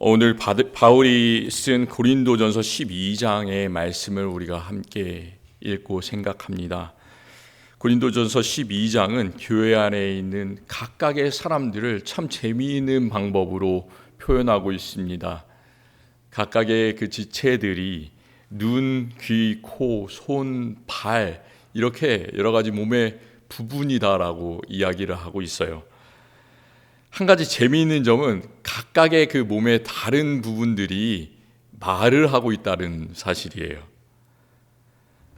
오늘 바울이 쓴 고린도전서 12장의 말씀을 우리가 함께 읽고 생각합니다. 고린도전서 12장은 교회 안에 있는 각각의 사람들을 참 재미있는 방법으로 표현하고 있습니다. 각각의 그 지체들이 눈, 귀, 코, 손, 발 이렇게 여러 가지 몸의 부분이다라고 이야기를 하고 있어요. 한 가지 재미있는 점은 각각의 그 몸의 다른 부분들이 말을 하고 있다는 사실이에요.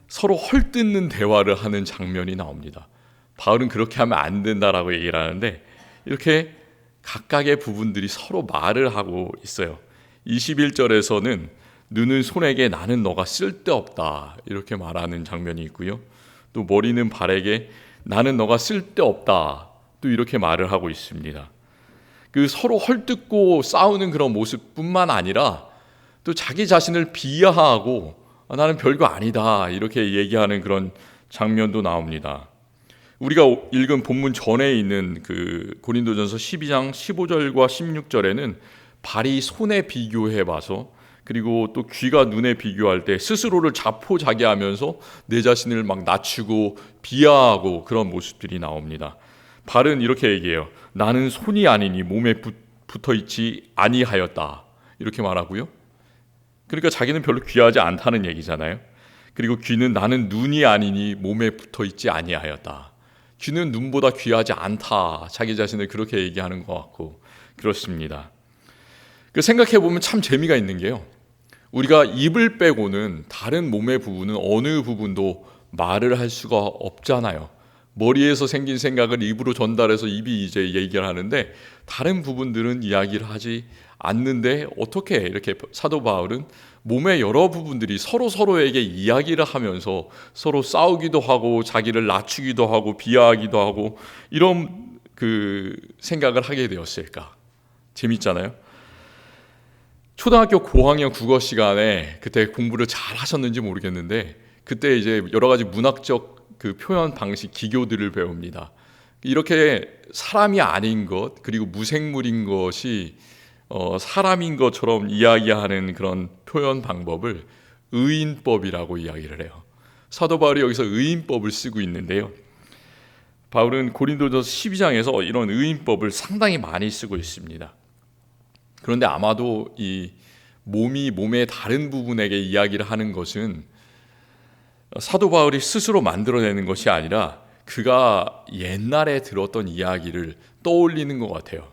서로 헐뜯는 대화를 하는 장면이 나옵니다. 바울은 그렇게 하면 안 된다라고 얘기를 하는데 이렇게 각각의 부분들이 서로 말을 하고 있어요. 21절에서는 눈은 손에게 나는 너가 쓸데없다 이렇게 말하는 장면이 있고요. 또 머리는 발에게 나는 너가 쓸데없다 또 이렇게 말을 하고 있습니다. 그 서로 헐뜯고 싸우는 그런 모습뿐만 아니라 또 자기 자신을 비하하고 나는 별거 아니다 이렇게 얘기하는 그런 장면도 나옵니다. 우리가 읽은 본문 전에 있는 그 고린도전서 12장 15절과 16절에는 발이 손에 비교해 봐서 그리고 또 귀가 눈에 비교할 때 스스로를 자포자기하면서 내 자신을 막 낮추고 비하하고 그런 모습들이 나옵니다. 발은 이렇게 얘기해요. 나는 손이 아니니 몸에 붙어있지 아니하였다 이렇게 말하고요. 그러니까 자기는 별로 귀하지 않다는 얘기잖아요. 그리고 귀는 나는 눈이 아니니 몸에 붙어있지 아니하였다. 귀는 눈보다 귀하지 않다. 자기 자신을 그렇게 얘기하는 것 같고 그렇습니다. 생각해보면 참 재미가 있는 게요. 우리가 입을 빼고는 다른 몸의 부분은 어느 부분도 말을 할 수가 없잖아요. 머리에서 생긴 생각을 입으로 전달해서 입이 이제 얘기를 하는데 다른 부분들은 이야기를 하지 않는데 어떻게 이렇게 사도 바울은 몸의 여러 부분들이 서로에게 이야기를 하면서 서로 싸우기도 하고 자기를 낮추기도 하고 비하하기도 하고 이런 그 생각을 하게 되었을까? 재밌잖아요. 초등학교 고학년 국어 시간에 그때 공부를 잘 하셨는지 모르겠는데 그때 이제 여러 가지 문학적 그 표현 방식 기교들을 배웁니다. 이렇게 사람이 아닌 것 그리고 무생물인 것이 사람인 것처럼 이야기하는 그런 표현 방법을 의인법이라고 이야기를 해요. 사도 바울이 여기서 의인법을 쓰고 있는데요. 바울은 고린도전서 12장에서 이런 의인법을 상당히 많이 쓰고 있습니다. 그런데 아마도 이 몸이 몸의 다른 부분에게 이야기를 하는 것은 사도 바울이 스스로 만들어내는 것이 아니라 그가 옛날에 들었던 이야기를 떠올리는 것 같아요.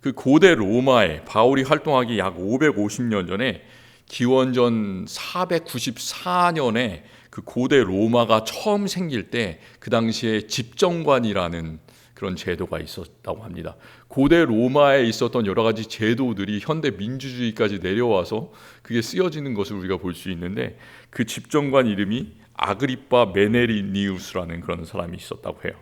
그 고대 로마에 바울이 활동하기 약 550년 전에 기원전 494년에 그 고대 로마가 처음 생길 때 그 당시에 집정관이라는 그런 제도가 있었다고 합니다. 고대 로마에 있었던 여러 가지 제도들이 현대 민주주의까지 내려와서 그게 쓰여지는 것을 우리가 볼 수 있는데 그 집정관 이름이 아그리파 메네리니우스라는 그런 사람이 있었다고 해요.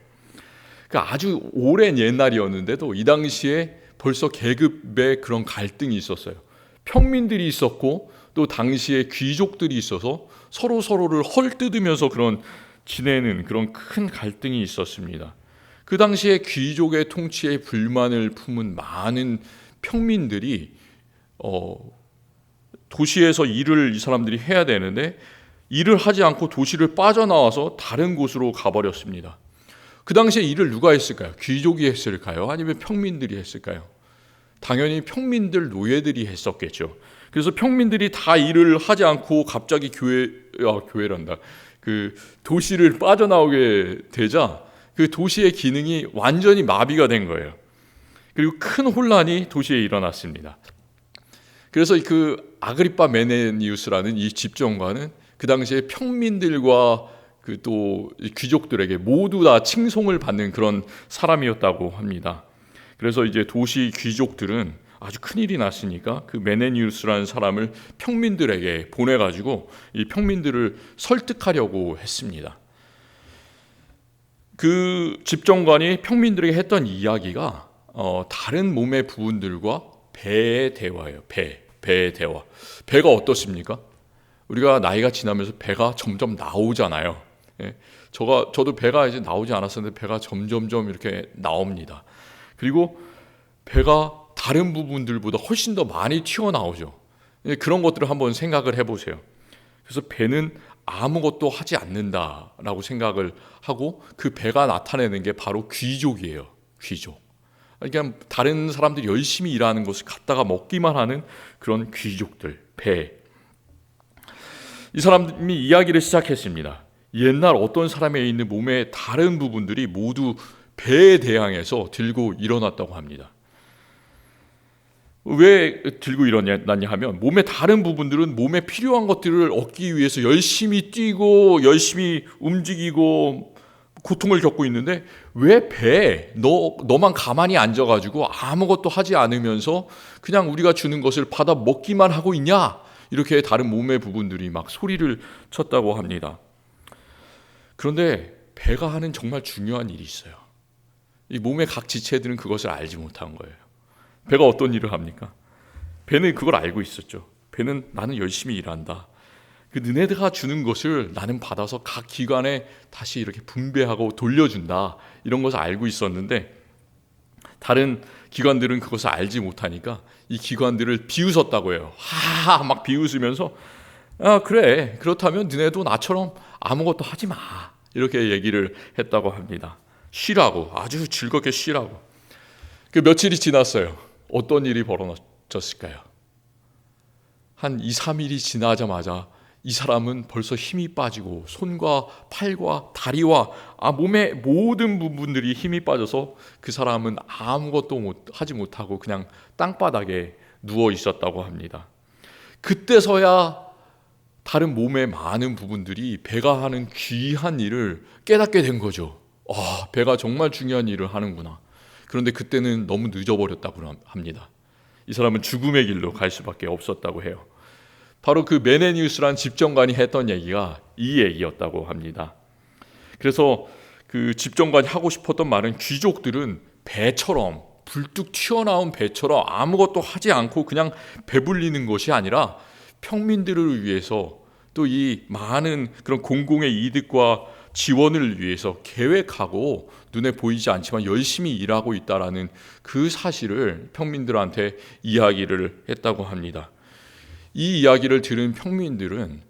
그러니까 아주 오랜 옛날이었는데도 이 당시에 벌써 계급의 그런 갈등이 있었어요. 평민들이 있었고 또 당시에 귀족들이 있어서 서로를 헐뜯으면서 그런 지내는 그런 큰 갈등이 있었습니다. 그 당시에 귀족의 통치에 불만을 품은 많은 평민들이 도시에서 일을 이 사람들이 해야 되는데 일을 하지 않고 도시를 빠져나와서 다른 곳으로 가버렸습니다. 그 당시에 일을 누가 했을까요? 귀족이 했을까요? 아니면 평민들이 했을까요? 당연히 평민들 노예들이 했었겠죠. 그래서 평민들이 다 일을 하지 않고 갑자기 교회란다. 그 도시를 빠져나오게 되자 그 도시의 기능이 완전히 마비가 된 거예요. 그리고 큰 혼란이 도시에 일어났습니다. 그래서 그 아그리파 메네니우스라는 이 집정관은 그 당시에 평민들과 그 또 귀족들에게 모두 다 칭송을 받는 그런 사람이었다고 합니다. 그래서 이제 도시 귀족들은 아주 큰일이 났으니까 그 메네니우스라는 사람을 평민들에게 보내가지고 이 평민들을 설득하려고 했습니다. 그 집정관이 평민들에게 했던 이야기가 다른 몸의 부분들과 배의 대화예요. 배의 대화. 배가 어떻습니까? 우리가 나이가 지나면서 배가 점점 나오잖아요. 예. 저도 배가 이제 나오지 않았었는데 배가 점점점 이렇게 나옵니다. 그리고 배가 다른 부분들보다 훨씬 더 많이 튀어나오죠. 그런 것들을 한번 생각을 해보세요. 그래서 배는 아무것도 하지 않는다라고 생각을 하고 그 배가 나타내는 게 바로 귀족이에요. 귀족. 그러니까 다른 사람들이 열심히 일하는 것을 갖다가 먹기만 하는 그런 귀족들, 배. 이 사람이 이야기를 시작했습니다. 옛날 어떤 사람에 있는 몸의 다른 부분들이 모두 배에 대항해서 들고 일어났다고 합니다. 왜 들고 일어났냐 하면 몸의 다른 부분들은 몸에 필요한 것들을 얻기 위해서 열심히 뛰고 열심히 움직이고 고통을 겪고 있는데 왜 배에 너만 가만히 앉아가지고 아무것도 하지 않으면서 그냥 우리가 주는 것을 받아 먹기만 하고 있냐? 이렇게 다른 몸의 부분들이 막 소리를 쳤다고 합니다. 그런데 배가 하는 정말 중요한 일이 있어요. 이 몸의 각 지체들은 그것을 알지 못한 거예요. 배가 어떤 일을 합니까? 배는 그걸 알고 있었죠. 배는 나는 열심히 일한다. 그 너네들가 주는 것을 나는 받아서 각 기관에 다시 이렇게 분배하고 돌려준다. 이런 것을 알고 있었는데 다른 기관들은 그것을 알지 못하니까 이 기관들을 비웃었다고 해요. 하하 막 비웃으면서 그래 그렇다면 너네도 나처럼 아무것도 하지 마. 이렇게 얘기를 했다고 합니다. 쉬라고 아주 즐겁게 쉬라고. 그 며칠이 지났어요. 어떤 일이 벌어졌을까요? 한 2, 3일이 지나자마자 이 사람은 벌써 힘이 빠지고 손과 팔과 다리와 몸의 모든 부분들이 힘이 빠져서 그 사람은 아무것도 하지 못하고 그냥 땅바닥에 누워 있었다고 합니다. 그때서야 다른 몸의 많은 부분들이 배가 하는 귀한 일을 깨닫게 된 거죠. 배가 정말 중요한 일을 하는구나. 그런데 그때는 너무 늦어버렸다고 합니다. 이 사람은 죽음의 길로 갈 수밖에 없었다고 해요. 바로 그 메네니우스란 집정관이 했던 얘기가 이 얘기였다고 합니다. 그래서 그 집정관이 하고 싶었던 말은 귀족들은 배처럼 불뚝 튀어나온 배처럼 아무것도 하지 않고 그냥 배불리는 것이 아니라 평민들을 위해서 또 이 많은 그런 공공의 이득과 지원을 위해서 계획하고 눈에 보이지 않지만 열심히 일하고 있다라는 그 사실을 평민들한테 이야기를 했다고 합니다. 이 이야기를 들은 평민들은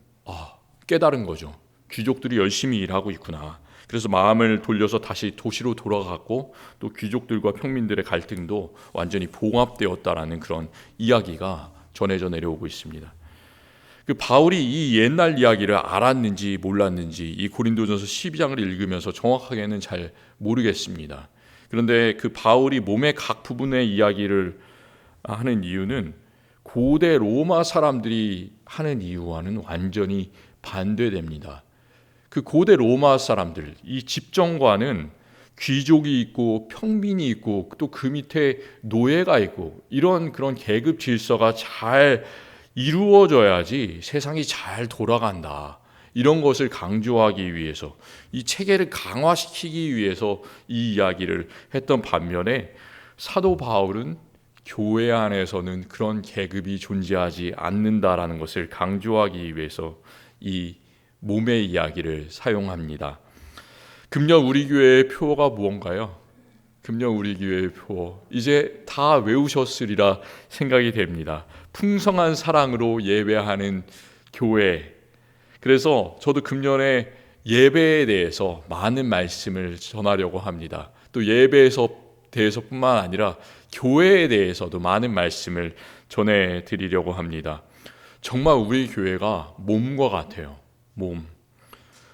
깨달은 거죠. 귀족들이 열심히 일하고 있구나. 그래서 마음을 돌려서 다시 도시로 돌아갔고 또 귀족들과 평민들의 갈등도 완전히 봉합되었다라는 그런 이야기가 전해져 내려오고 있습니다. 그 바울이 이 옛날 이야기를 알았는지 몰랐는지 이 고린도전서 12장을 읽으면서 정확하게는 잘 모르겠습니다. 그런데 그 바울이 몸의 각 부분의 이야기를 하는 이유는 고대 로마 사람들이 하는 이유와는 완전히 반대됩니다. 그 고대 로마 사람들, 이 집정관은 귀족이 있고 평민이 있고 또 그 밑에 노예가 있고 이런 그런 계급 질서가 잘 이루어져야지 세상이 잘 돌아간다. 이런 것을 강조하기 위해서 이 체계를 강화시키기 위해서 이 이야기를 했던 반면에 사도 바울은 교회 안에서는 그런 계급이 존재하지 않는다라는 것을 강조하기 위해서 이 몸의 이야기를 사용합니다. 금년 우리 교회의 표어가 무언가요? 금년 우리 교회의 표어 이제 다 외우셨으리라 생각이 됩니다. 풍성한 사랑으로 예배하는 교회. 그래서 저도 금년에 예배에 대해서 많은 말씀을 전하려고 합니다. 또 예배에서 대해서뿐만 아니라 교회에 대해서도 많은 말씀을 전해드리려고 합니다. 정말 우리 교회가 몸과 같아요. 몸.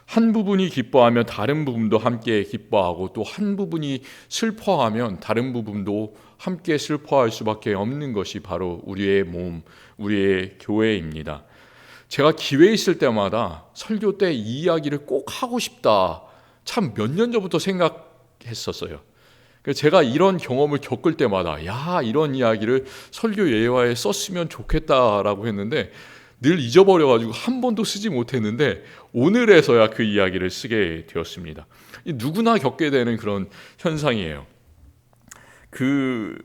한 부분이 기뻐하면 다른 부분도 함께 기뻐하고 또 한 부분이 슬퍼하면 다른 부분도 함께 슬퍼할 수밖에 없는 것이 바로 우리의 몸, 우리의 교회입니다. 제가 기회 있을 때마다 설교 때 이 이야기를 꼭 하고 싶다. 참 몇 년 전부터 생각했었어요. 제가 이런 경험을 겪을 때마다 이런 이야기를 설교 예화에 썼으면 좋겠다라고 했는데 늘 잊어버려가지고 한 번도 쓰지 못했는데 오늘에서야 그 이야기를 쓰게 되었습니다. 누구나 겪게 되는 그런 현상이에요. 그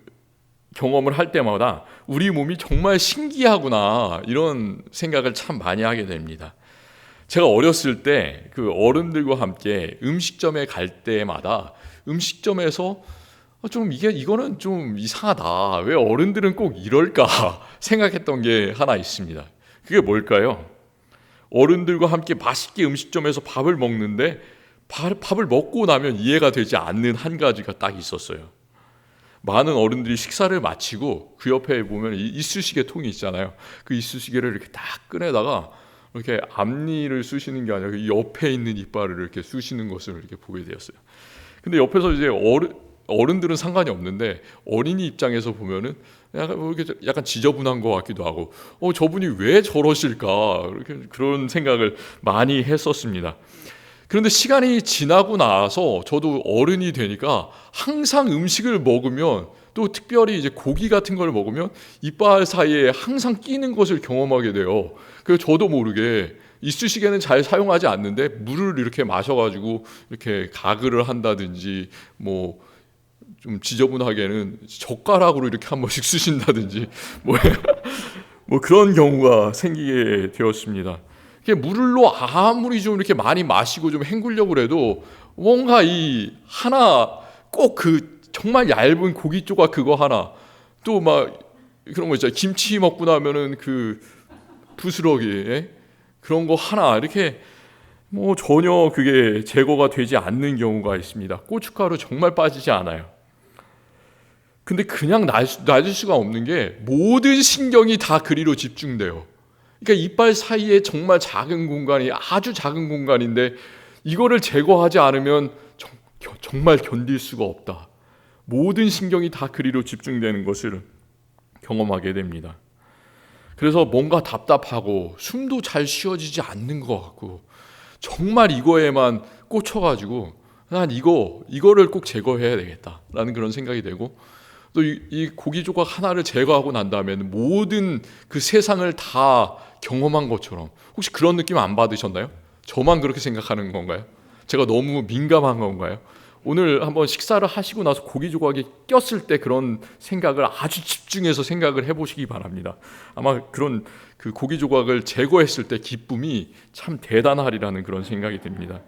경험을 할 때마다 우리 몸이 정말 신기하구나 이런 생각을 참 많이 하게 됩니다. 제가 어렸을 때 그 어른들과 함께 음식점에 갈 때마다 음식점에서 이거는 좀 이상하다. 왜 어른들은 꼭 이럴까 생각했던 게 하나 있습니다. 그게 뭘까요? 어른들과 함께 맛있게 음식점에서 밥을 먹는데 밥을 먹고 나면 이해가 되지 않는 한 가지가 딱 있었어요. 많은 어른들이 식사를 마치고 그 옆에 보면 이쑤시개 통이 있잖아요. 그 이쑤시개를 이렇게 딱 꺼내다가 이렇게 앞니를 쑤시는 게 아니라 그 옆에 있는 이빨을 이렇게 쑤시는 것을 이렇게 보게 되었어요. 근데 옆에서 이제 어른들은 상관이 없는데 어린이 입장에서 보면은 약간 지저분한 것 같기도 하고, 저분이 왜 저러실까, 이렇게 그런 생각을 많이 했었습니다. 그런데 시간이 지나고 나서 저도 어른이 되니까 항상 음식을 먹으면, 또 특별히 이제 고기 같은 걸 먹으면 이빨 사이에 항상 끼는 것을 경험하게 돼요. 그래서 저도 모르게 이쑤시개는 잘 사용하지 않는데 물을 이렇게 마셔가지고 이렇게 가글을 한다든지, 뭐 좀 지저분하게는 젓가락으로 이렇게 한 번씩 쑤신다든지 뭐 그런 경우가 생기게 되었습니다. 물로 아무리 좀 이렇게 많이 마시고 좀 헹구려고 해도 뭔가 이 하나 꼭 그 정말 얇은 고기 조각 그거 하나, 또 막 그런 거 있잖아요. 김치 먹고 나면은 그 부스러기 그런 거 하나 이렇게 뭐 전혀 그게 제거가 되지 않는 경우가 있습니다. 고춧가루 정말 빠지지 않아요. 근데 그냥 놔줄 수가 없는 게 모든 신경이 다 그리로 집중돼요. 그러니까 이빨 사이에 정말 작은 공간이, 아주 작은 공간인데 이거를 제거하지 않으면 정말 견딜 수가 없다. 모든 신경이 다 그리로 집중되는 것을 경험하게 됩니다. 그래서 뭔가 답답하고 숨도 잘 쉬어지지 않는 것 같고, 정말 이거에만 꽂혀가지고 난 이거를 꼭 제거해야 되겠다라는 그런 생각이 되고, 또 이 고기 조각 하나를 제거하고 난 다음에는 모든 그 세상을 다 경험한 것처럼, 혹시 그런 느낌 안 받으셨나요? 저만 그렇게 생각하는 건가요? 제가 너무 민감한 건가요? 오늘 한번 식사를 하시고 나서 고기 조각이 꼈을 때 그런 생각을 아주 집중해서 생각을 해보시기 바랍니다. 아마 그런 그 고기 조각을 제거했을 때 기쁨이 참 대단하리라는 그런 생각이 듭니다.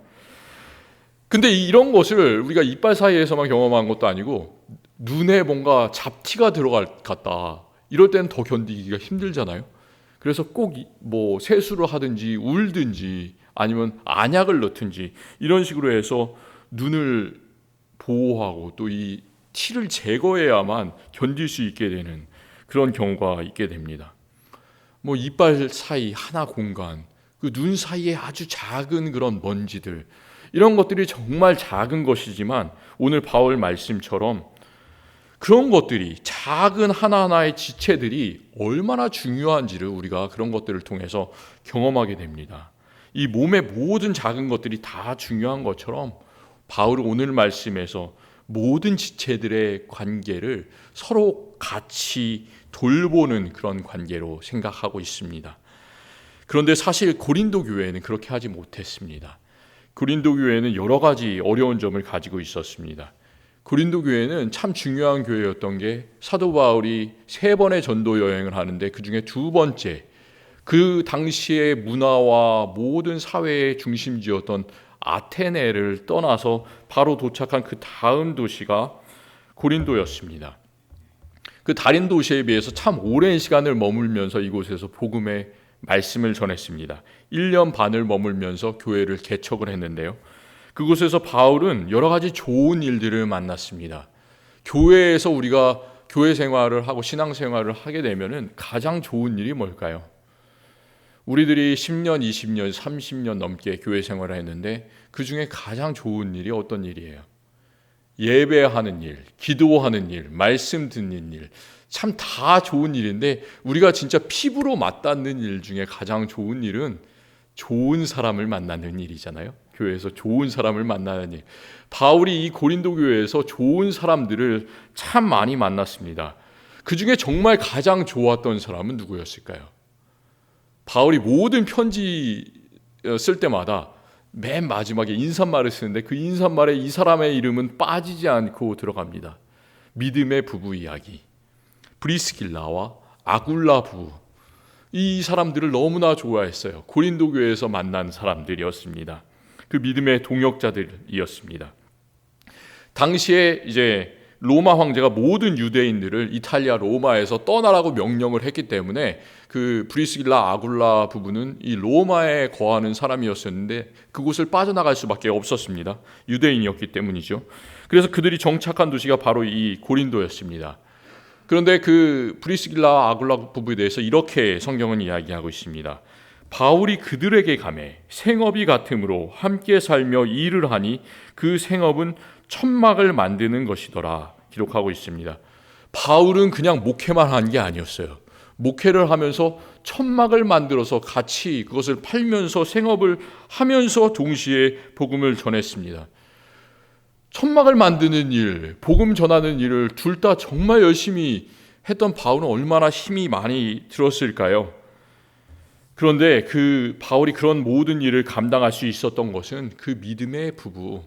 근데 이런 것을 우리가 이빨 사이에서만 경험한 것도 아니고 눈에 뭔가 잡티가 들어갔다, 이럴 때는 더 견디기가 힘들잖아요. 그래서 꼭 뭐 세수를 하든지 울든지 아니면 안약을 넣든지 이런 식으로 해서 눈을 보호하고 또 이 티를 제거해야만 견딜 수 있게 되는 그런 경우가 있게 됩니다. 뭐 이빨 사이 하나 공간, 그 눈 사이에 아주 작은 그런 먼지들, 이런 것들이 정말 작은 것이지만 오늘 바울 말씀처럼 그런 것들이, 작은 하나하나의 지체들이 얼마나 중요한지를 우리가 그런 것들을 통해서 경험하게 됩니다. 이 몸의 모든 작은 것들이 다 중요한 것처럼 바울은 오늘 말씀에서 모든 지체들의 관계를 서로 같이 돌보는 그런 관계로 생각하고 있습니다. 그런데 사실 고린도 교회는 그렇게 하지 못했습니다. 고린도 교회는 여러 가지 어려운 점을 가지고 있었습니다. 고린도 교회는 참 중요한 교회였던 게, 사도 바울이 3번의 전도 여행을 하는데 그중에 2번째, 그 당시의 문화와 모든 사회의 중심지였던 아테네를 떠나서 바로 도착한 그 다음 도시가 고린도였습니다. 그 다른 도시에 비해서 참 오랜 시간을 머물면서 이곳에서 복음의 말씀을 전했습니다. 1년 반을 머물면서 교회를 개척을 했는데요. 그곳에서 바울은 여러 가지 좋은 일들을 만났습니다. 교회에서 우리가 교회 생활을 하고 신앙 생활을 하게 되면은 가장 좋은 일이 뭘까요? 우리들이 10년, 20년, 30년 넘게 교회 생활을 했는데 그 중에 가장 좋은 일이 어떤 일이에요? 예배하는 일, 기도하는 일, 말씀 듣는 일, 참 다 좋은 일인데 우리가 진짜 피부로 맞닿는 일 중에 가장 좋은 일은 좋은 사람을 만나는 일이잖아요. 교회에서 좋은 사람을 만나는 일. 바울이 이 고린도 교회에서 좋은 사람들을 참 많이 만났습니다. 그 중에 정말 가장 좋았던 사람은 누구였을까요? 바울이 모든 편지 쓸 때마다 맨 마지막에 인사말을 쓰는데 그 인사말에 이 사람의 이름은 빠지지 않고 들어갑니다. 믿음의 부부 이야기. 브리스길라와 아굴라 부부. 이 사람들을 너무나 좋아했어요. 고린도 교회에서 만난 사람들이었습니다. 그 믿음의 동역자들이었습니다. 당시에 이제 로마 황제가 모든 유대인들을 이탈리아 로마에서 떠나라고 명령을 했기 때문에 그 브리스길라 아굴라 부부는 이 로마에 거하는 사람이었었는데 그곳을 빠져나갈 수밖에 없었습니다. 유대인이었기 때문이죠. 그래서 그들이 정착한 도시가 바로 이 고린도였습니다. 그런데 그 브리스길라 아굴라 부부에 대해서 이렇게 성경은 이야기하고 있습니다. 바울이 그들에게 가매 생업이 같음으로 함께 살며 일을 하니 그 생업은 천막을 만드는 것이더라 기록하고 있습니다. 바울은 그냥 목회만 한 게 아니었어요. 목회를 하면서 천막을 만들어서 같이 그것을 팔면서 생업을 하면서 동시에 복음을 전했습니다. 천막을 만드는 일, 복음 전하는 일을 둘 다 정말 열심히 했던 바울은 얼마나 힘이 많이 들었을까요? 그런데 그 바울이 그런 모든 일을 감당할 수 있었던 것은 그 믿음의 부부,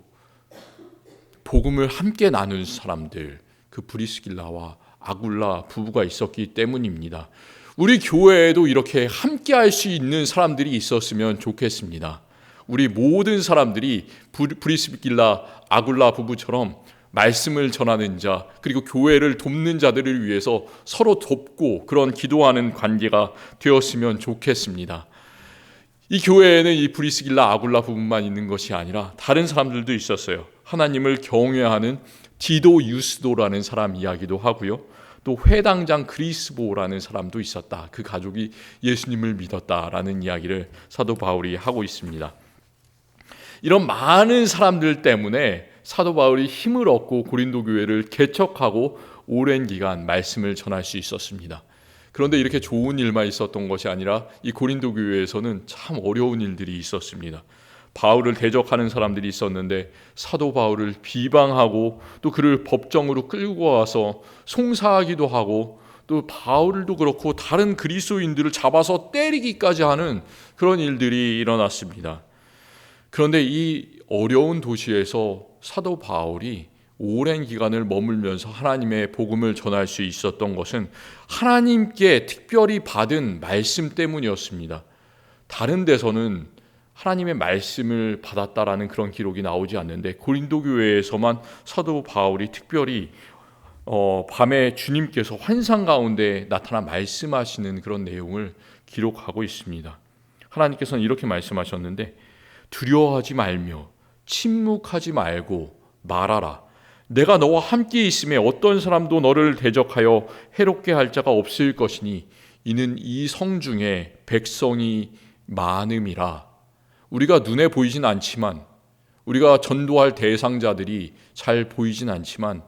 복음을 함께 나눈 사람들, 그 브리스길라와 아굴라 부부가 있었기 때문입니다. 우리 교회에도 이렇게 함께 할 수 있는 사람들이 있었으면 좋겠습니다. 우리 모든 사람들이 브리스길라 아굴라 부부처럼 말씀을 전하는 자, 그리고 교회를 돕는 자들을 위해서 서로 돕고 그런 기도하는 관계가 되었으면 좋겠습니다. 이 교회에는 이 브리스길라 아굴라 부부만 있는 것이 아니라 다른 사람들도 있었어요. 하나님을 경외하는 디도 유스도라는 사람 이야기도 하고요. 또 회당장 그리스보라는 사람도 있었다. 그 가족이 예수님을 믿었다라는 이야기를 사도 바울이 하고 있습니다. 이런 많은 사람들 때문에 사도 바울이 힘을 얻고 고린도 교회를 개척하고 오랜 기간 말씀을 전할 수 있었습니다. 그런데 이렇게 좋은 일만 있었던 것이 아니라 이 고린도 교회에서는 참 어려운 일들이 있었습니다. 바울을 대적하는 사람들이 있었는데 사도 바울을 비방하고 또 그를 법정으로 끌고 와서 송사하기도 하고 또 바울도 그렇고 다른 그리스도인들을 잡아서 때리기까지 하는 그런 일들이 일어났습니다. 그런데 이 어려운 도시에서 사도 바울이 오랜 기간을 머물면서 하나님의 복음을 전할 수 있었던 것은 하나님께 특별히 받은 말씀 때문이었습니다. 다른 데서는 하나님의 말씀을 받았다라는 그런 기록이 나오지 않는데 고린도 교회에서만 사도 바울이 특별히 밤에 주님께서 환상 가운데 나타나 말씀하시는 그런 내용을 기록하고 있습니다. 하나님께서는 이렇게 말씀하셨는데 두려워하지 말며 침묵하지 말고 말하라. 내가 너와 함께 있음에 어떤 사람도 너를 대적하여 해롭게 할 자가 없을 것이니 이는 이 성 중에 백성이 많음이라. 우리가 눈에 보이진 않지만 우리가 전도할 대상자들이 잘 보이진 않지만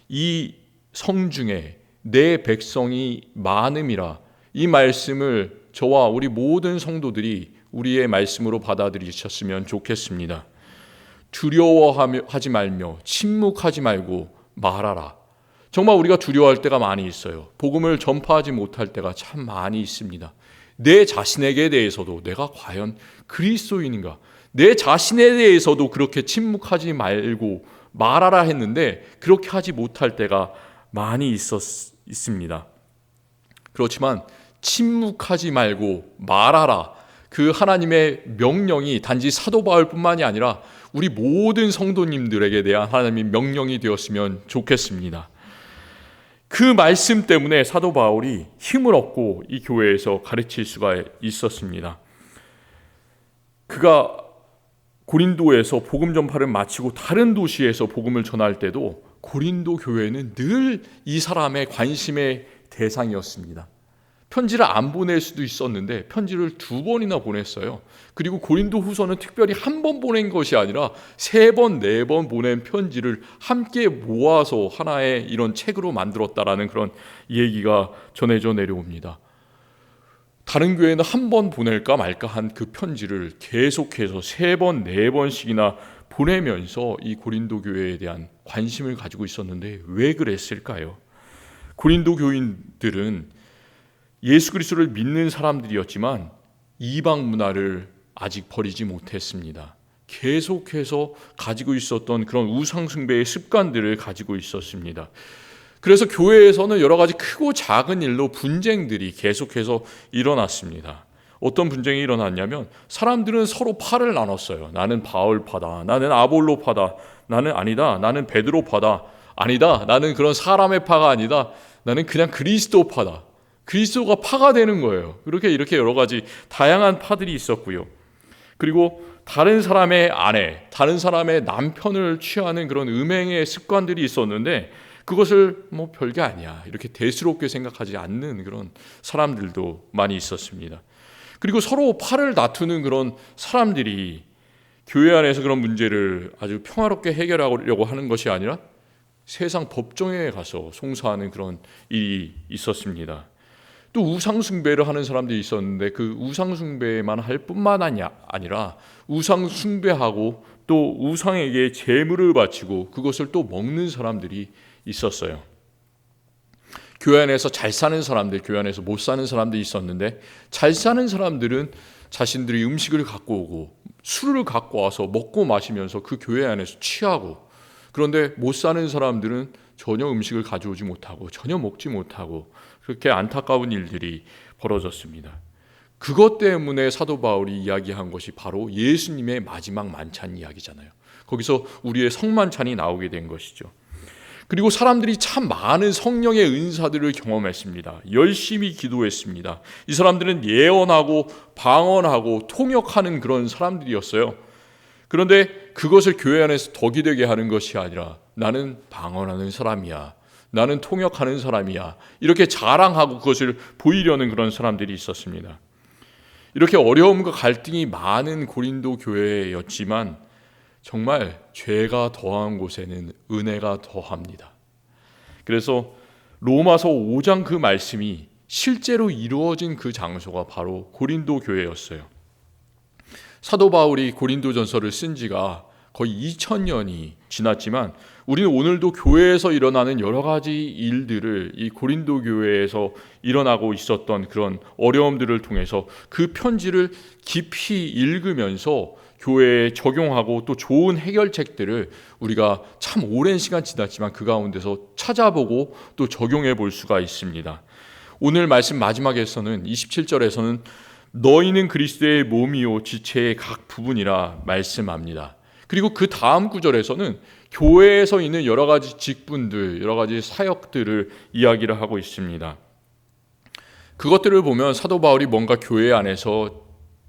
이 성 중에 내 백성이 많음이라. 이 말씀을 저와 우리 모든 성도들이 우리의 말씀으로 받아들이셨으면 좋겠습니다. 두려워하지 말며 침묵하지 말고 말하라. 정말 우리가 두려워할 때가 많이 있어요. 복음을 전파하지 못할 때가 참 많이 있습니다. 내 자신에게 대해서도 내가 과연 그리스도인인가? 내 자신에 대해서도 그렇게 침묵하지 말고 말하라 했는데 그렇게 하지 못할 때가 많이 있습니다. 그렇지만 침묵하지 말고 말하라. 그 하나님의 명령이 단지 사도 바울뿐만이 아니라 우리 모든 성도님들에게 대한 하나님의 명령이 되었으면 좋겠습니다. 그 말씀 때문에 사도 바울이 힘을 얻고 이 교회에서 가르칠 수가 있었습니다. 그가 고린도에서 복음 전파를 마치고 다른 도시에서 복음을 전할 때도 고린도 교회는 늘 이 사람의 관심의 대상이었습니다. 편지를 안 보낼 수도 있었는데 편지를 2번이나 보냈어요. 그리고 고린도 후서는 특별히 한 번 보낸 것이 아니라 3번, 4번 보낸 편지를 함께 모아서 하나의 이런 책으로 만들었다라는 그런 얘기가 전해져 내려옵니다. 다른 교회는 한 번 보낼까 말까 한 그 편지를 계속해서 3번, 4번씩이나 보내면서 이 고린도 교회에 대한 관심을 가지고 있었는데 왜 그랬을까요? 고린도 교인들은 예수 그리스도를 믿는 사람들이었지만 이방 문화를 아직 버리지 못했습니다. 계속해서 가지고 있었던 그런 우상 숭배의 습관들을 가지고 있었습니다. 그래서 교회에서는 여러 가지 크고 작은 일로 분쟁들이 계속해서 일어났습니다. 어떤 분쟁이 일어났냐면 사람들은 서로 파를 나눴어요. 나는 바울파다. 나는 아볼로파다. 나는 아니다. 나는 베드로파다. 아니다. 나는 그런 사람의 파가 아니다. 나는 그냥 그리스도 파다. 그리스도가 파가 되는 거예요. 이렇게 여러 가지 다양한 파들이 있었고요. 그리고 다른 사람의 아내, 다른 사람의 남편을 취하는 그런 음행의 습관들이 있었는데 그것을 뭐 별게 아니야. 이렇게 대수롭게 생각하지 않는 그런 사람들도 많이 있었습니다. 그리고 서로 팔을 다투는 그런 사람들이 교회 안에서 그런 문제를 아주 평화롭게 해결하려고 하는 것이 아니라 세상 법정에 가서 송사하는 그런 일이 있었습니다. 또 우상숭배를 하는 사람들이 있었는데 그 우상숭배만 할 뿐만 아니라 우상숭배하고 또 우상에게 제물을 바치고 그것을 또 먹는 사람들이 있었어요. 교회 안에서 잘 사는 사람들, 교회 안에서 못 사는 사람들이 있었는데 잘 사는 사람들은 자신들이 음식을 갖고 오고 술을 갖고 와서 먹고 마시면서 그 교회 안에서 취하고, 그런데 못 사는 사람들은 전혀 음식을 가져오지 못하고 전혀 먹지 못하고 그렇게 안타까운 일들이 벌어졌습니다. 그것 때문에 사도 바울이 이야기한 것이 바로 예수님의 마지막 만찬 이야기잖아요. 거기서 우리의 성만찬이 나오게 된 것이죠. 그리고 사람들이 참 많은 성령의 은사들을 경험했습니다. 열심히 기도했습니다. 이 사람들은 예언하고 방언하고 통역하는 그런 사람들이었어요. 그런데 그것을 교회 안에서 덕이 되게 하는 것이 아니라 나는 방언하는 사람이야, 나는 통역하는 사람이야, 이렇게 자랑하고 그것을 보이려는 그런 사람들이 있었습니다. 이렇게 어려움과 갈등이 많은 고린도 교회였지만 정말 죄가 더한 곳에는 은혜가 더합니다. 그래서 로마서 5장 그 말씀이 실제로 이루어진 그 장소가 바로 고린도 교회였어요. 사도 바울이 고린도전서를 쓴 지가 거의 2000년이 지났지만 우리는 오늘도 교회에서 일어나는 여러 가지 일들을 이 고린도 교회에서 일어나고 있었던 그런 어려움들을 통해서 그 편지를 깊이 읽으면서 교회에 적용하고 또 좋은 해결책들을 우리가 참 오랜 시간 지났지만 그 가운데서 찾아보고 또 적용해 볼 수가 있습니다. 오늘 말씀 마지막에서는 27절에서는 너희는 그리스도의 몸이요 지체의 각 부분이라 말씀합니다. 그리고 그 다음 구절에서는 교회에서 있는 여러 가지 직분들, 여러 가지 사역들을 이야기를 하고 있습니다. 그것들을 보면 사도 바울이 뭔가 교회 안에서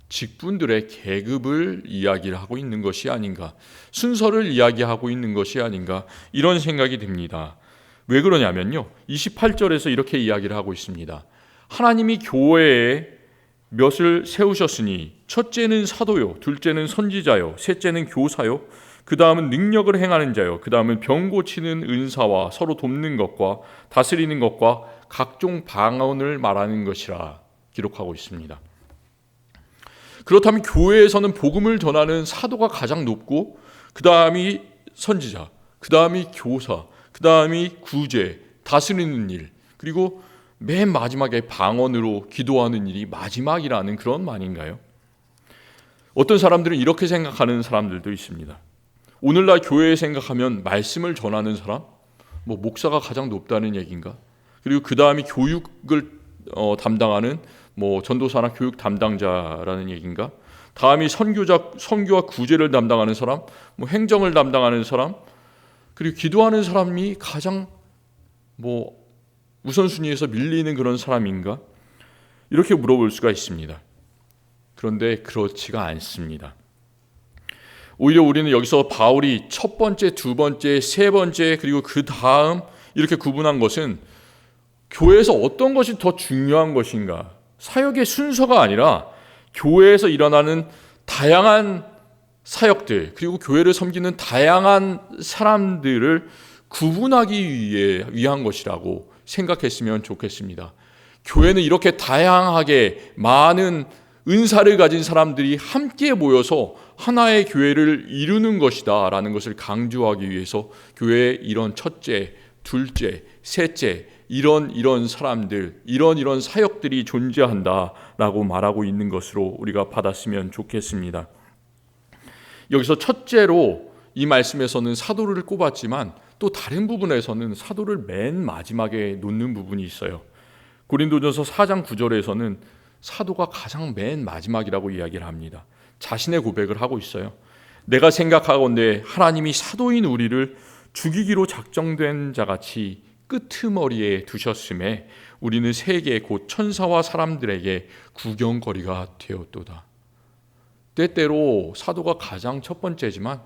직분들의 계급을 이야기를 하고 있는 것이 아닌가, 순서를 이야기하고 있는 것이 아닌가, 이런 생각이 듭니다. 왜 그러냐면요, 28절에서 이렇게 이야기를 하고 있습니다. 하나님이 교회에 몇을 세우셨으니 첫째는 사도요, 둘째는 선지자요, 셋째는 교사요, 그 다음은 능력을 행하는 자요, 그 다음은 병 고치는 은사와 서로 돕는 것과 다스리는 것과 각종 방언을 말하는 것이라 기록하고 있습니다. 그렇다면 교회에서는 복음을 전하는 사도가 가장 높고 그 다음이 선지자, 그 다음이 교사, 그 다음이 구제, 다스리는 일, 그리고 맨 마지막에 방언으로 기도하는 일이 마지막이라는 그런 말인가요? 어떤 사람들은 이렇게 생각하는 사람들도 있습니다. 오늘날 교회에 생각하면 말씀을 전하는 사람, 목사가 가장 높다는 얘기인가? 그리고 그 다음이 교육을 담당하는 전도사나 교육 담당자라는 얘기인가? 다음이 선교와 구제를 담당하는 사람, 행정을 담당하는 사람, 그리고 기도하는 사람이 가장 우선순위에서 밀리는 그런 사람인가? 이렇게 물어볼 수가 있습니다. 그런데 그렇지가 않습니다. 오히려 우리는 여기서 바울이 첫 번째, 두 번째, 세 번째, 그리고 그 다음 이렇게 구분한 것은 교회에서 어떤 것이 더 중요한 것인가, 사역의 순서가 아니라 교회에서 일어나는 다양한 사역들, 그리고 교회를 섬기는 다양한 사람들을 구분하기 위한 것이라고 생각했으면 좋겠습니다. 교회는 이렇게 다양하게 많은 은사를 가진 사람들이 함께 모여서 하나의 교회를 이루는 것이다 라는 것을 강조하기 위해서 교회에 이런 첫째, 둘째, 셋째, 이런 사람들, 이런 사역들이 존재한다라고 말하고 있는 것으로 우리가 받았으면 좋겠습니다. 여기서 첫째로 이 말씀에서는 사도를 꼽았지만 또 다른 부분에서는 사도를 맨 마지막에 놓는 부분이 있어요. 고린도전서 4장 9절에서는 사도가 가장 맨 마지막이라고 이야기를 합니다. 자신의 고백을 하고 있어요. 내가 생각하건대 하나님이 사도인 우리를 죽이기로 작정된 자같이 끄트머리에 두셨음에 우리는 세계 곧 천사와 사람들에게 구경거리가 되었도다. 때때로 사도가 가장 첫 번째지만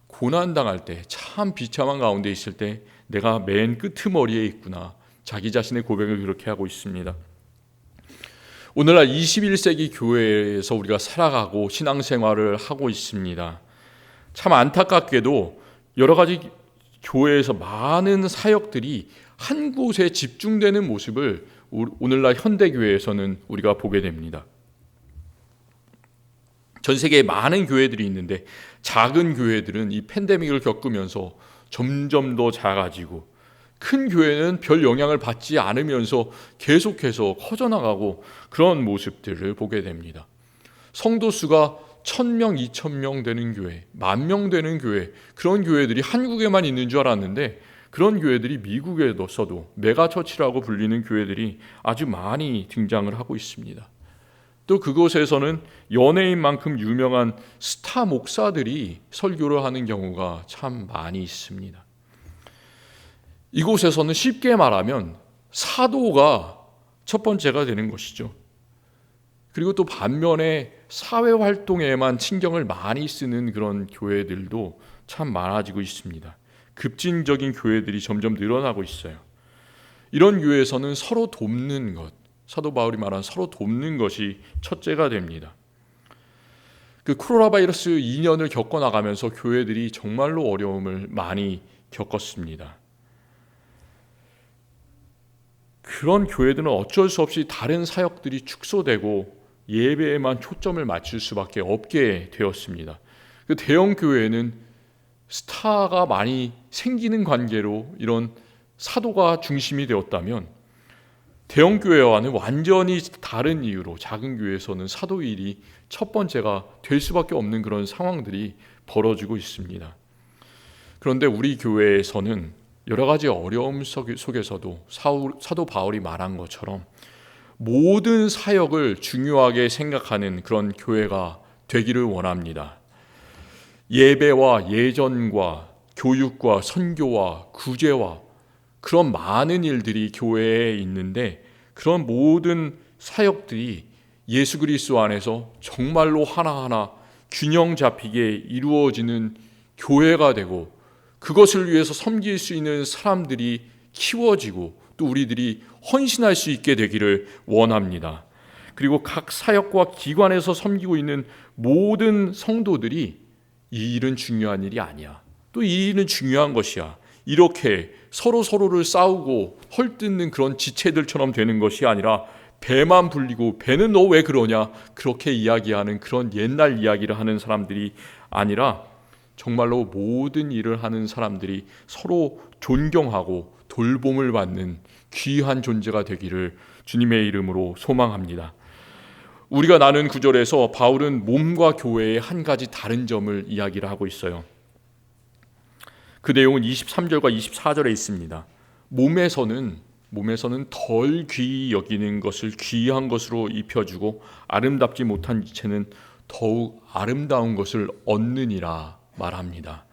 고난당할 때, 참 비참한 가운데 있을 때 내가 맨 끄트머리에 있구나, 자기 자신의 고백을 그렇게 하고 있습니다. 오늘날 21세기 교회에서 우리가 살아가고 신앙생활을 하고 있습니다. 참 안타깝게도 여러 가지 교회에서 많은 사역들이 한 곳에 집중되는 모습을 오늘날 현대교회에서는 우리가 보게 됩니다. 전 세계에 많은 교회들이 있는데 작은 교회들은 이 팬데믹을 겪으면서 점점 더 작아지고, 큰 교회는 별 영향을 받지 않으면서 계속해서 커져나가고, 그런 모습들을 보게 됩니다. 성도 수가 1000명, 2000명 되는 교회, 10,000명 되는 교회, 그런 교회들이 한국에만 있는 줄 알았는데 그런 교회들이 미국에서도 메가처치라고 불리는 교회들이 아주 많이 등장을 하고 있습니다. 또 그곳에서는 연예인만큼 유명한 스타 목사들이 설교를 하는 경우가 참 많이 있습니다. 이곳에서는 쉽게 말하면 사도가 첫 번째가 되는 것이죠. 그리고 또 반면에 사회활동에만 신경을 많이 쓰는 그런 교회들도 참 많아지고 있습니다. 급진적인 교회들이 점점 늘어나고 있어요. 이런 교회에서는 서로 돕는 것, 사도 바울이 말한 서로 돕는 것이 첫째가 됩니다. 그 코로나 바이러스 2년을 겪어나가면서 교회들이 정말로 어려움을 많이 겪었습니다. 그런 교회들은 어쩔 수 없이 다른 사역들이 축소되고 예배에만 초점을 맞출 수밖에 없게 되었습니다. 그 대형 교회는 스타가 많이 생기는 관계로 이런 사도가 중심이 되었다면, 대형 교회와는 완전히 다른 이유로 작은 교회에서는 사도 일이 첫 번째가 될 수밖에 없는 그런 상황들이 벌어지고 있습니다. 그런데 우리 교회에서는 여러 가지 어려움 속에서도 사도 바울이 말한 것처럼 모든 사역을 중요하게 생각하는 그런 교회가 되기를 원합니다. 예배와 예전과 교육과 선교와 구제와 그런 많은 일들이 교회에 있는데, 그런 모든 사역들이 예수 그리스도 안에서 정말로 하나하나 균형 잡히게 이루어지는 교회가 되고, 그것을 위해서 섬길 수 있는 사람들이 키워지고 또 우리들이 헌신할 수 있게 되기를 원합니다. 그리고 각 사역과 기관에서 섬기고 있는 모든 성도들이 이 일은 중요한 일이 아니야, 또 이 일은 중요한 것이야, 이렇게 서로를 싸우고 헐뜯는 그런 지체들처럼 되는 것이 아니라, 배만 불리고 배는 너 왜 그러냐 그렇게 이야기하는 그런 옛날 이야기를 하는 사람들이 아니라, 정말로 모든 일을 하는 사람들이 서로 존경하고 돌봄을 받는 귀한 존재가 되기를 주님의 이름으로 소망합니다. 우리가 나눈 구절에서 바울은 몸과 교회의 한 가지 다른 점을 이야기를 하고 있어요. 그 내용은 23절과 24절에 있습니다. 몸에서는 덜 귀히 여기는 것을 귀한 것으로 입혀주고, 아름답지 못한 지체는 더욱 아름다운 것을 얻느니라 말합니다.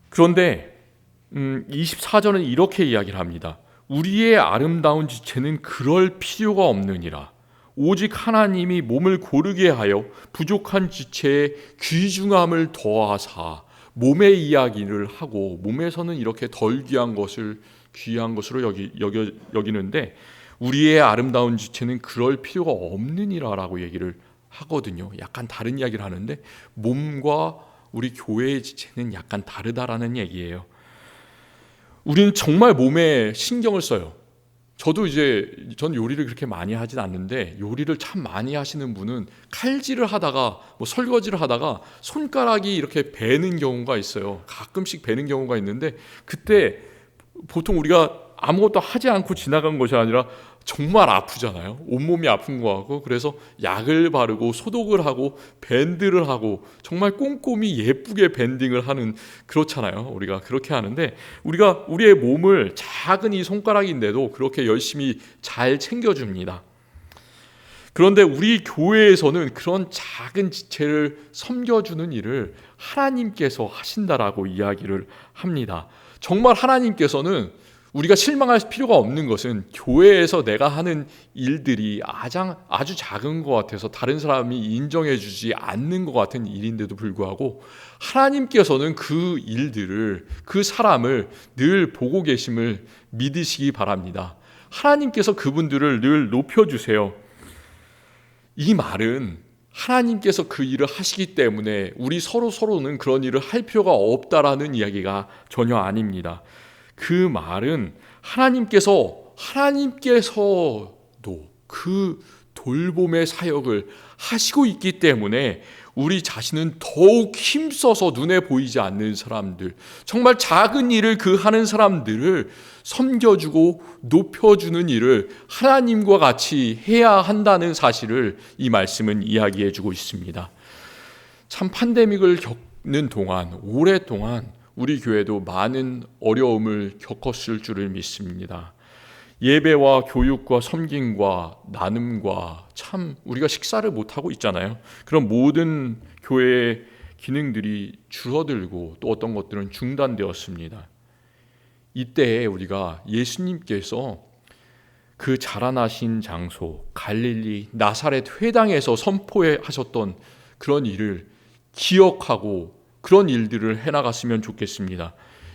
그런데 24절은 이렇게 이야기를 합니다. 우리의 아름다운 지체는 그럴 필요가 없느니라. 오직 하나님이 몸을 고르게 하여 부족한 지체에 귀중함을 더하사 몸의 이야기를 하고, 몸에서는 이렇게 덜 귀한 것을 귀한 것으로 여기는데 우리의 아름다운 지체는 그럴 필요가 없느니라라고 얘기를 하거든요. 약간 다른 이야기를 하는데 몸과 우리 교회의 지체는 약간 다르다라는 얘기예요. 우리는 정말 몸에 신경을 써요. 전 요리를 그렇게 많이 하진 않는데, 요리를 참 많이 하시는 분은 칼질을 하다가 설거지를 하다가 손가락이 이렇게 베는 경우가 있어요. 가끔씩 베는 경우가 있는데, 그때 보통 우리가 아무것도 하지 않고 지나간 것이 아니라 정말 아프잖아요. 온몸이 아픈 거 같고, 그래서 약을 바르고 소독을 하고 밴드를 하고 정말 꼼꼼히 예쁘게 밴딩을 하는, 그렇잖아요. 우리가 그렇게 하는데, 우리가 우리의 몸을 작은 이 손가락인데도 그렇게 열심히 잘 챙겨줍니다. 그런데 우리 교회에서는 그런 작은 지체를 섬겨주는 일을 하나님께서 하신다라고 이야기를 합니다. 정말 하나님께서는 우리가 실망할 필요가 없는 것은 교회에서 내가 하는 일들이 아주 작은 것 같아서 다른 사람이 인정해 주지 않는 것 같은 일인데도 불구하고 하나님께서는 그 일들을, 그 사람을 늘 보고 계심을 믿으시기 바랍니다. 하나님께서 그분들을 늘 높여주세요. 이 말은 하나님께서 그 일을 하시기 때문에 우리 서로는 그런 일을 할 필요가 없다라는 이야기가 전혀 아닙니다. 그 말은 하나님께서도 그 돌봄의 사역을 하시고 있기 때문에 우리 자신은 더욱 힘써서 눈에 보이지 않는 사람들, 정말 작은 일을 그 하는 사람들을 섬겨주고 높여주는 일을 하나님과 같이 해야 한다는 사실을 이 말씀은 이야기해 주고 있습니다. 참 팬데믹을 겪는 동안, 오랫동안 우리 교회도 많은 어려움을 겪었을 줄을 믿습니다. 예배와 교육과 섬김과 나눔과 참 우리가 식사를 못하고 있잖아요. 그런 모든 교회의 기능들이 줄어들고 또 어떤 것들은 중단되었습니다. 이때에 우리가 예수님께서 그 자라나신 장소 갈릴리 나사렛 회당에서 선포하셨던 그런 일을 기억하고 그런 일들을 해나갔으면 좋겠습니다.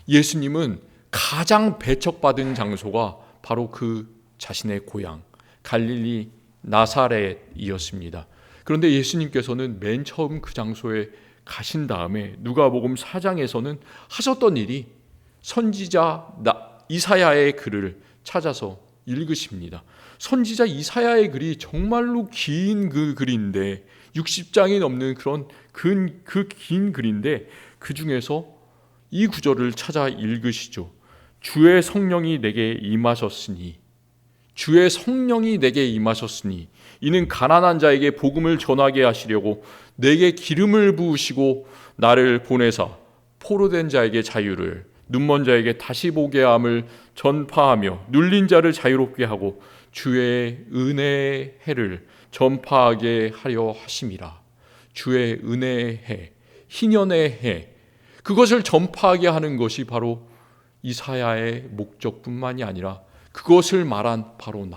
예수님은 가장 배척받은 장소가 바로 그 자신의 고향 갈릴리 나사렛이었습니다. 그런데 예수님께서는 맨 처음 그 장소에 가신 다음에 누가복음 4장에서는 하셨던 일이 선지자 이사야의 글을 찾아서 읽으십니다. 선지자 이사야의 글이 정말로 긴 그 글인데 60장이 넘는 그런 그 긴 글인데 그 중에서 이 구절을 찾아 읽으시죠. 주의 성령이 내게 임하셨으니 이는 가난한 자에게 복음을 전하게 하시려고 내게 기름을 부으시고 나를 보내사 포로된 자에게 자유를 눈먼 자에게 다시 보게 함을 전파하며 눌린 자를 자유롭게 하고 주의 은혜의 해를 전파하게 하려 하심이라. 주의 은혜의 해, 희년의 해, 그것을 전파하게 하는 것이 바로 이사야의 목적뿐만이 아니라 그것을 말한 바로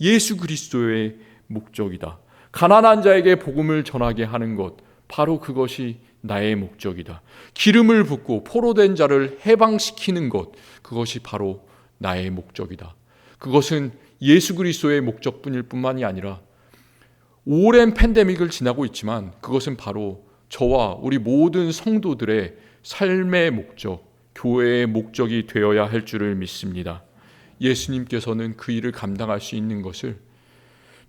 예수 그리스도의 목적이다. 가난한 자에게 복음을 전하게 하는 것, 바로 그것이 나의 목적이다. 기름을 붓고 포로된 자를 해방시키는 것, 그것이 바로 나의 목적이다. 그것은 예수 그리스도의 목적뿐일 뿐만이 아니라 오랜 팬데믹을 지나고 있지만 그것은 바로 저와 우리 모든 성도들의 삶의 목적, 교회의 목적이 되어야 할 줄을 믿습니다. 예수님께서는 그 일을 감당할 수 있는 것을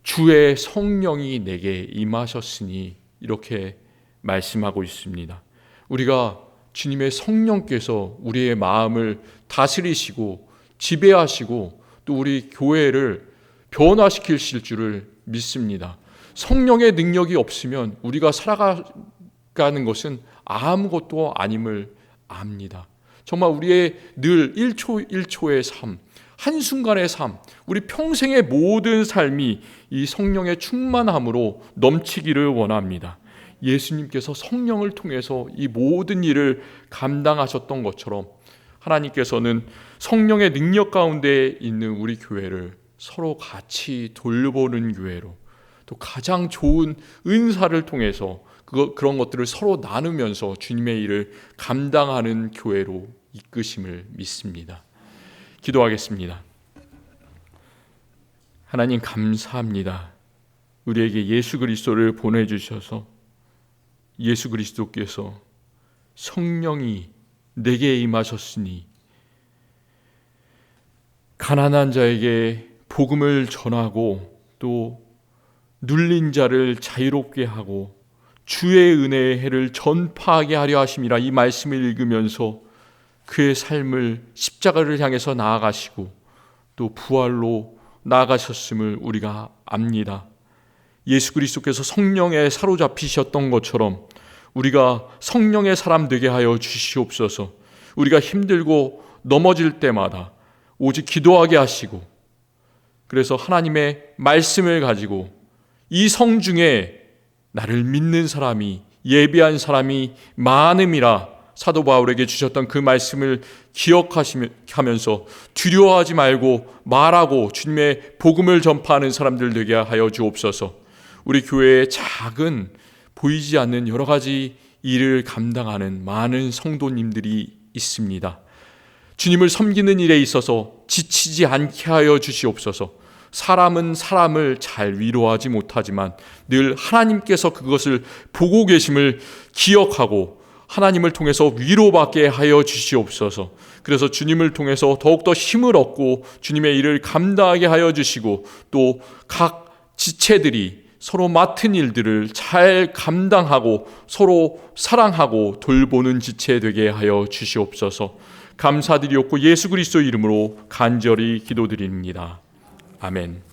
주의 성령이 내게 임하셨으니 이렇게 말씀하고 있습니다. 우리가 주님의 성령께서 우리의 마음을 다스리시고 지배하시고 또 우리 교회를 변화시키실 줄을 믿습니다. 성령의 능력이 없으면 우리가 살아가는 것은 아무것도 아님을 압니다. 정말 우리의 늘 1초 1초의 삶, 한순간의 삶, 우리 평생의 모든 삶이 이 성령의 충만함으로 넘치기를 원합니다. 예수님께서 성령을 통해서 이 모든 일을 감당하셨던 것처럼 하나님께서는 성령의 능력 가운데 있는 우리 교회를 서로 같이 돌보는 교회로, 또 가장 좋은 은사를 통해서 그런 것들을 서로 나누면서 주님의 일을 감당하는 교회로 이끄심을 믿습니다. 기도하겠습니다. 하나님 감사합니다. 우리에게 예수 그리스도를 보내주셔서 예수 그리스도께서 성령이 내게 임하셨으니 가난한 자에게 복음을 전하고 또 눌린 자를 자유롭게 하고 주의 은혜의 해를 전파하게 하려 하심이라. 이 말씀을 읽으면서 그의 삶을 십자가를 향해서 나아가시고 또 부활로 나아가셨음을 우리가 압니다. 예수 그리스도께서 성령에 사로잡히셨던 것처럼 우리가 성령의 사람 되게 하여 주시옵소서. 우리가 힘들고 넘어질 때마다 오직 기도하게 하시고, 그래서 하나님의 말씀을 가지고 이 성 중에 나를 믿는 사람이, 예비한 사람이 많음이라 사도 바울에게 주셨던 그 말씀을 기억하면서 두려워하지 말고 말하고 주님의 복음을 전파하는 사람들 되게 하여 주옵소서. 우리 교회에 작은 보이지 않는 여러 가지 일을 감당하는 많은 성도님들이 있습니다. 주님을 섬기는 일에 있어서 지치지 않게 하여 주시옵소서. 사람은 사람을 잘 위로하지 못하지만 늘 하나님께서 그것을 보고 계심을 기억하고 하나님을 통해서 위로받게 하여 주시옵소서. 그래서 주님을 통해서 더욱더 힘을 얻고 주님의 일을 감당하게 하여 주시고 또 각 지체들이 서로 맡은 일들을 잘 감당하고 서로 사랑하고 돌보는 지체 되게 하여 주시옵소서. 감사드리옵고 예수 그리스도 이름으로 간절히 기도드립니다. 아멘.